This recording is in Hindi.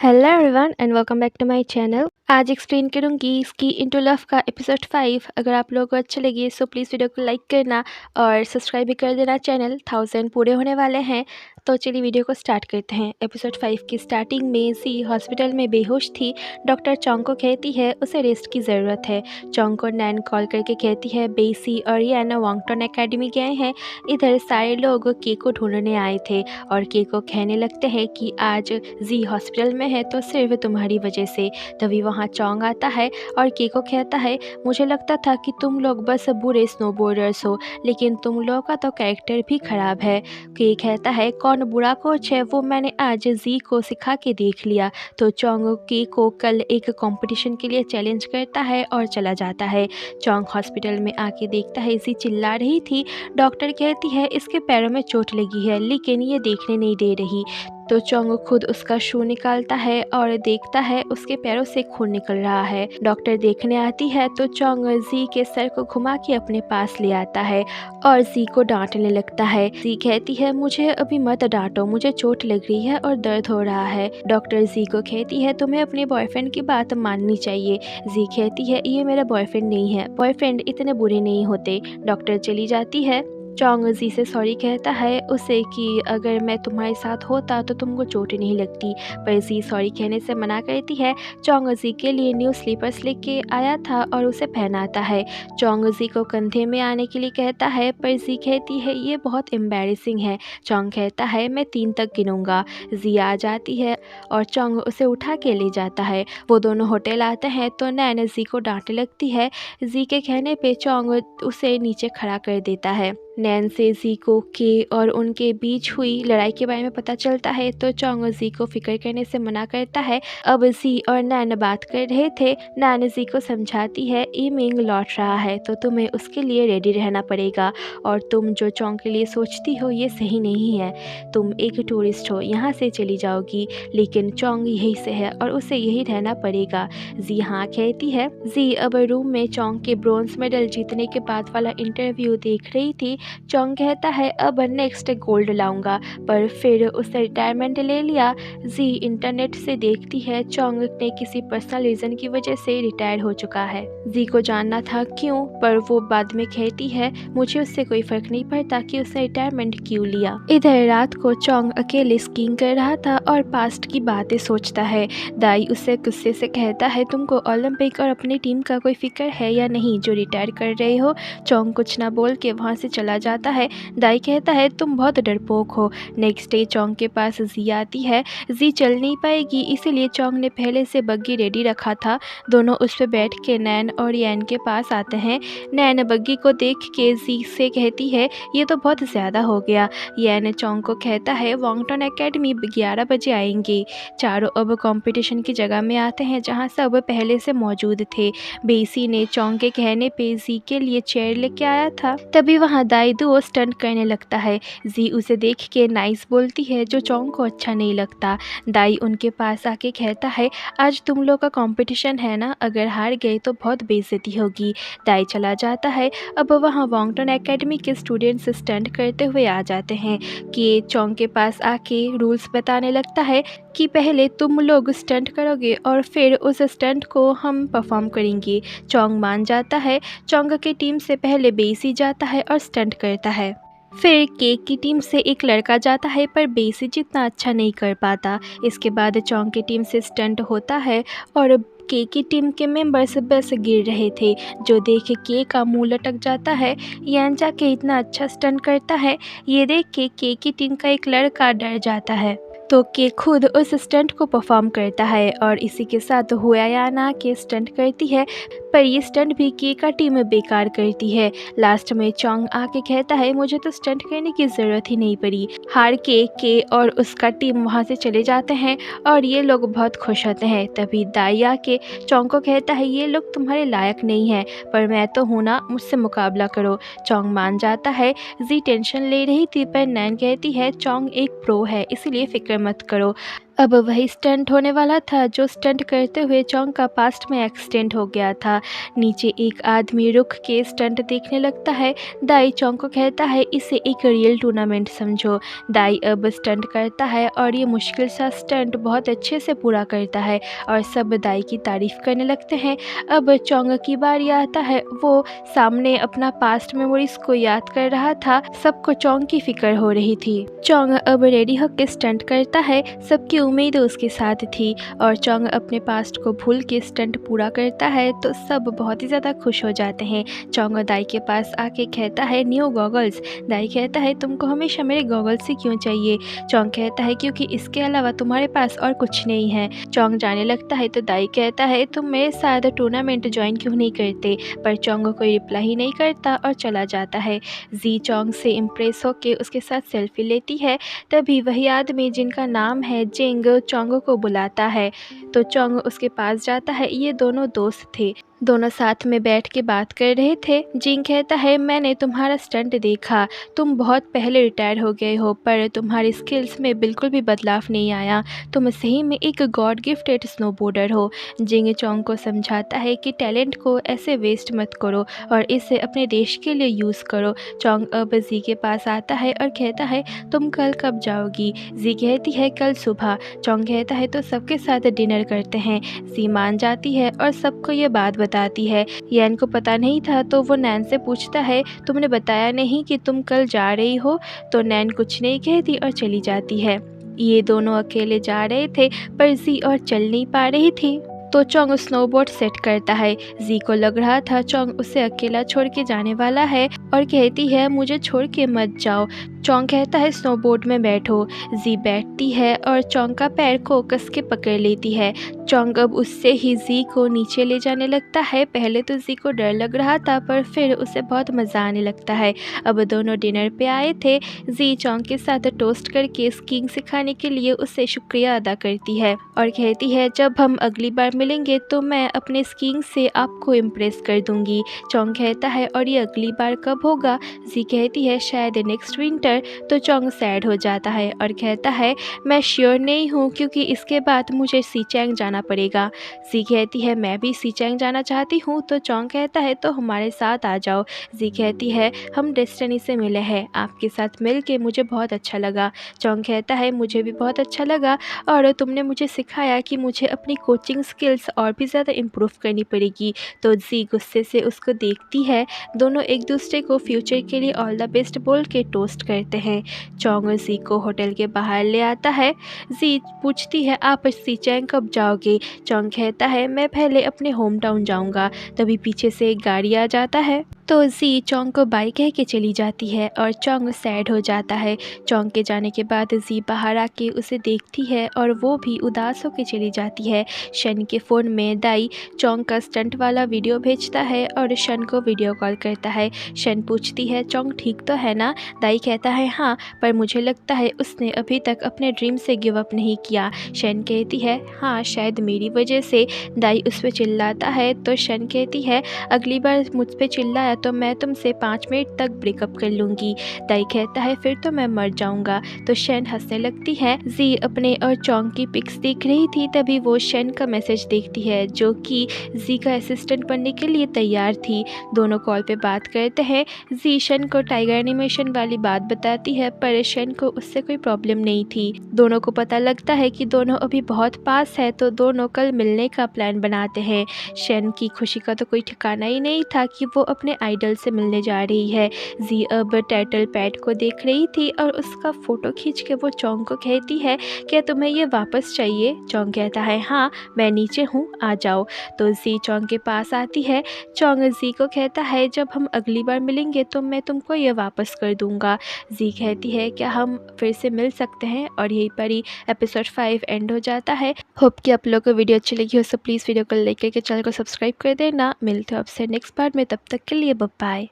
Hello everyone and welcome back to my channel. आज एक्सप्लेन करूंगी स्की इनटू लव का एपिसोड 5। अगर आप लोगों को अच्छा लगे सो प्लीज़ वीडियो को लाइक करना और सब्सक्राइब भी कर देना। चैनल 1000 पूरे होने वाले हैं, तो चलिए वीडियो को स्टार्ट करते हैं। एपिसोड 5 की स्टार्टिंग में सी हॉस्पिटल में बेहोश थी। डॉक्टर चोंग को कहती है उसे रेस्ट की ज़रूरत है। चोंग को नैन कॉल करके कहती है बेसी और यान वांगटन एकेडमी गए हैं। इधर सारे लोग के को ढूंढने आए थे और के को कहने लगते हैं कि आज जी हॉस्पिटल में है तो सिर्फ तुम्हारी वजह से। तभी वहाँ चोंग आता है और के को कहता है मुझे लगता था कि तुम लोग बस बुरे स्नोबोर्डर्स हो, लेकिन तुम लोगों का तो कैरेक्टर भी ख़राब है। के कहता है कौन बुरा कोच है, वो मैंने आज जी को सिखा के देख लिया। तो चोंग के को कल एक कंपटीशन के लिए चैलेंज करता है और चला जाता है। चोंग हॉस्पिटल में आके देखता है जी चिल्ला रही थी। डॉक्टर कहती है इसके पैरों में चोट लगी है लेकिन ये देखने नहीं दे रही। तो चोंग खुद उसका शू निकालता है और देखता है उसके पैरों से खून निकल रहा है। डॉक्टर देखने आती है तो चोंग जी के सर को घुमा के अपने पास ले आता है और जी को डांटने लगता है। जी कहती है मुझे अभी मत डांटो, मुझे चोट लग रही है और दर्द हो रहा है। डॉक्टर जी को कहती है तुम्हें अपने बॉयफ्रेंड की बात माननी चाहिए। जी कहती है ये मेरा बॉयफ्रेंड नहीं है, बॉयफ्रेंड इतने बुरे नहीं होते। डॉक्टर चली जाती है। चोंग जी से सॉरी कहता है उसे कि अगर मैं तुम्हारे साथ होता तो तुमको चोट नहीं लगती, पर जी सॉरी कहने से मना करती है। चोंग जी के लिए न्यू स्लीपर्स लेके आया था और उसे पहनाता है। चोंग जी को कंधे में आने के लिए कहता है पर जी कहती है ये बहुत एम्बैरेसिंग है। चोंग कहता है मैं 3 तक गिनूंगा। जी आ जाती है और चोंग उसे उठा के ले जाता है। वो दोनों होटल आते हैं तो नैन जी को डांटने लगती है। जी के कहने पे चोंग उसे नीचे खड़ा कर देता है। नैन से जी को के और उनके बीच हुई लड़ाई के बारे में पता चलता है तो चोंग जी को फिक्र करने से मना करता है। अब जी और नैन बात कर रहे थे। नैन जी को समझाती है इमिंग लौट रहा है तो तुम्हें उसके लिए रेडी रहना पड़ेगा और तुम जो चोंग के लिए सोचती हो ये सही नहीं है। तुम एक टूरिस्ट हो, यहाँ से चली जाओगी, लेकिन चोंग यहीं से है और उसे यहीं रहना पड़ेगा। जी हाँ कहती है। जी अब रूम में चोंग के ब्रोंज मेडल जीतने के बाद वाला इंटरव्यू देख रही थी। चोंग कहता है अब नेक्स्ट गोल्ड लाऊंगा, पर फिर उसने रिटायरमेंट ले लिया। जी इंटरनेट से देखती है चोंग ने किसी पर्सनल रीज़न की वजह से रिटायर हो चुका है। जी को जानना था क्यों, पर वो बाद में कहती है मुझे उससे कोई फर्क नहीं पड़ता कि उसने रिटायरमेंट क्यों लिया। इधर रात को चोंग अकेले स्कीइंग कर रहा था और पास्ट की बातें सोचता है। दाई उससे गुस्से से कहता है तुमको ओलंपिक और अपनी टीम का कोई फिक्र है या नहीं जो रिटायर कर रहे हो। चोंग कुछ ना बोल के वहाँ से चला जाता है। दाई कहता है तुम बहुत डरपोक हो। नेक्स्ट डे चोंग के पास जी आती है। जी चल नहीं पाएगी इसीलिए चोंग ने पहले से बग्गी रेडी रखा था। दोनों उस पर बैठ के नैन और यान के पास आते हैं। नैन बग्गी को देख के जी से कहती है ये तो बहुत ज़्यादा हो गया। यान चोंग को कहता है वांगटन एकेडमी 11 बजे आएंगे। चारों अब कंपटीशन की जगह में आते हैं जहाँ सब पहले से मौजूद थे। बेसी ने चोंग के कहने पे जी के लिए चेयर लेके आया था। तभी वहाँ दाई दुओ स्टंट करने लगता है। जी उसे देख के नाइस बोलती है जो चोंग को अच्छा नहीं लगता। दाई उनके पास आके कहता है आज तुम लोग का कंपटीशन है ना, अगर हार गए तो बहुत बेइज्जती होगी। दाई चला जाता है। अब वहाँ वांगटन एकेडमी के स्टूडेंट्स स्टंट करते हुए आ जाते हैं कि चोंग के पास आके रूल्स बताने लगता है कि पहले तुम लोग स्टंट करोगे और फिर उस स्टंट को हम परफॉर्म करेंगे। चोंग मान जाता है। चोंग की टीम से पहले बेसी जाता है और स्टंट करता है। फिर केक की टीम से एक लड़का जाता है पर बेसी जितना अच्छा नहीं कर पाता। इसके बाद चोंग की टीम से स्टंट होता है और के की टीम के मेंबर्स बस गिर रहे थे, जो देख के का मुंह लटक जाता है। यान जाके इतना अच्छा स्टंट करता है, ये देख के की टीम का एक लड़का डर जाता है तो के खुद उस स्टंट को परफॉर्म करता है और इसी के साथ हुआयाना के स्टंट करती है, पर ये स्टंट भी के का टीम बेकार करती है। लास्ट में चोंग आके कहता है मुझे तो स्टंट करने की ज़रूरत ही नहीं पड़ी। हार के और उसका टीम वहाँ से चले जाते हैं और ये लोग बहुत खुश होते हैं। तभी दाई आके चोंग को कहता है ये लोग तुम्हारे लायक नहीं है, पर मैं तो हूँ ना, मुझसे मुकाबला करो। चोंग मान जाता है। जी टेंशन ले रही थी पर नैन कहती है चोंग एक प्रो है इसलिए फिक्र मत करो। अब वही स्टंट होने वाला था जो स्टंट करते हुए चोंग का पास्ट में एक्सीडेंट हो गया था। नीचे एक आदमी रुक के स्टंट देखने लगता है। दाई चोंग को कहता है इसे एक रियल टूर्नामेंट समझो। दाई अब स्टंट करता है और ये मुश्किल सा स्टंट बहुत अच्छे से पूरा करता है और सब दाई की तारीफ करने लगते हैं। अब चोंग की बारी आता है। वो सामने अपना पास्ट मेमोरीज को याद कर रहा था। सबको चोंग की फिक्र हो रही थी। चोंग अब रेडी होकर स्टंट करता है। सबकी उम्मीद उसके साथ थी और चोंग अपने पास्ट को भूल के स्टंट पूरा करता है तो सब बहुत ही ज़्यादा खुश हो जाते हैं। चोंग दाई के पास आके कहता है न्यू गॉगल्स। दाई कहता है तुमको हमेशा मेरे गॉगल्स ही क्यों चाहिए। चोंग कहता है क्योंकि इसके अलावा तुम्हारे पास और कुछ नहीं है। चोंग जाने लगता है तो दाई कहता है तुम मेरे साथ टूर्नामेंट ज्वाइन क्यों नहीं करते, पर चोंग कोई रिप्लाई ही नहीं करता और चला जाता है। जी चोंग से इम्प्रेस होके उसके साथ सेल्फी लेती है। तभी वही आदमी जिनका नाम है जिंग चोंग को बुलाता है तो चोंग उसके पास जाता है। ये दोनों दोस्त थे, दोनों साथ में बैठ के बात कर रहे थे। जिंग कहता है मैंने तुम्हारा स्टंट देखा, तुम बहुत पहले रिटायर हो गए हो पर तुम्हारी स्किल्स में बिल्कुल भी बदलाव नहीं आया। तुम सही में एक गॉड गिफ्टेड स्नोबोर्डर हो। जिंग चोंग को समझाता है कि टैलेंट को ऐसे वेस्ट मत करो और इसे अपने देश के लिए यूज़ करो। चोंग अब जी के पास आता है और कहता है तुम कल कब जाओगी। जी कहती है कल सुबह। चोंग कहता है तो सबके साथ डिनर करते हैं। जी मान जाती है और सबको ये बात बताती है। यैन को पता नहीं था तो वो नैन से पूछता है तुमने बताया नहीं कि तुम कल जा रही हो, तो नैन कुछ नहीं कहती और चली जाती है। ये दोनों अकेले जा रहे थे पर जी और चल नहीं पा रही थी तो चोंग स्नोबोर्ड सेट करता है। जी को लग रहा था चोंग उसे अकेला छोड़ के जाने वाला है और कहती है मुझे छोड़ के मत जाओ। चोंग कहता है स्नोबोर्ड में बैठो। जी बैठती है और चोंग का पैर को कस के पकड़ लेती है। चोंग अब उससे ही जी को नीचे ले जाने लगता है। पहले तो जी को डर लग रहा था पर फिर उसे बहुत मज़ा आने लगता है। अब दोनों डिनर पे आए थे। जी चोंग के साथ टोस्ट करके स्कीइंग सिखाने के लिए उससे शुक्रिया अदा करती है और कहती है जब हम अगली बार मिलेंगे तो मैं अपने स्कीइंग से आपको इम्प्रेस कर दूंगी। चोंग कहता है और ये अगली बार कब होगा। जी कहती है शायद नेक्स्ट विंटर। तो चोंग सैड हो जाता है और कहता है मैं श्योर नहीं हूँ क्योंकि इसके बाद मुझे सीचैंग जाना पड़ेगा। जी कहती है मैं भी सीचैंग जाना चाहती हूँ। तो चोंग कहता है तो हमारे साथ आ जाओ। जी कहती है हम डेस्टिनी से मिले हैं, आपके साथ मिल के मुझे बहुत अच्छा लगा। चोंग कहता है मुझे भी बहुत अच्छा लगा और तुमने मुझे सिखाया कि मुझे अपनी कोचिंग स्किल्स और भी ज़्यादा इम्प्रूव करनी पड़ेगी। तो जी गुस्से से उसको देखती है। दोनों एक दूसरे को फ्यूचर के लिए ऑल द बेस्ट बोल के टोस्ट करते हैं। चोंग जी को होटल के बाहर ले आता है। जी पूछती है आप सीचैंग कब जाओगे। चोंग कहता है मैं पहले अपने होम टाउन जाऊँगा। तभी पीछे से एक गाड़ी आ जाता है तो जी चोंग को बाय कह के चली जाती है और चोंग सैड हो जाता है। चोंग के जाने के बाद जी बाहर आके उसे देखती है और वो भी उदास होकर चली जाती है। शन के फ़ोन में दाई चोंग का स्टंट वाला वीडियो भेजता है और शन को वीडियो कॉल करता है। शन पूछती है चोंग ठीक तो है ना। दाई कहता है हाँ, पर मुझे लगता है उसने अभी तक अपने ड्रीम से गिव अप नहीं किया। शन कहती है हाँ शायद मेरी वजह से। दाई उस पर चिल्लाता है तो शन कहती है अगली बार मुझ पर चिल्लाया तो मैं तुमसे 5 मिनट तक ब्रेकअप कर लूँगी। दाई कहता है फिर तो मैं मर जाऊँगा। तो शन हंसने लगती है। जी अपने और चोंग की पिक्स देख रही थी तभी वो शन का मैसेज देखती है जो कि जी का असिस्टेंट बनने के लिए तैयार थी। दोनों कॉल पे बात करते हैं। जी शन को टाइगर एनिमेशन वाली बात बताती है पर शन को उससे कोई प्रॉब्लम नहीं थी। दोनों को पता लगता है कि दोनों अभी बहुत पास है तो दोनों कल मिलने का प्लान बनाते हैं। शन की खुशी का तो कोई ठिकाना ही नहीं था कि वो अपने आइडल से मिलने जा रही है। जी अब टर्टल पैड को देख रही थी और उसका फ़ोटो खींच के वो चोंग को कहती है क्या तुम्हें ये वापस चाहिए। चोंग कहता है हाँ मैं नीचे हूँ आ जाओ। तो जी चोंग के पास आती है। चोंग जी को कहता है जब हम अगली बार मिलेंगे तो मैं तुमको ये वापस कर दूँगा। जी कहती है क्या हम फिर से मिल सकते हैं और यहीं पर ही एपिसोड 5 एंड हो जाता है। होप कि आप लोगों को वीडियो अच्छी लगी हो सो प्लीज़ वीडियो को लाइक करके चैनल को सब्सक्राइब कर देना। मिलते हो आपसे नेक्स्ट पार्ट में, तब तक के लिए बाय बाय।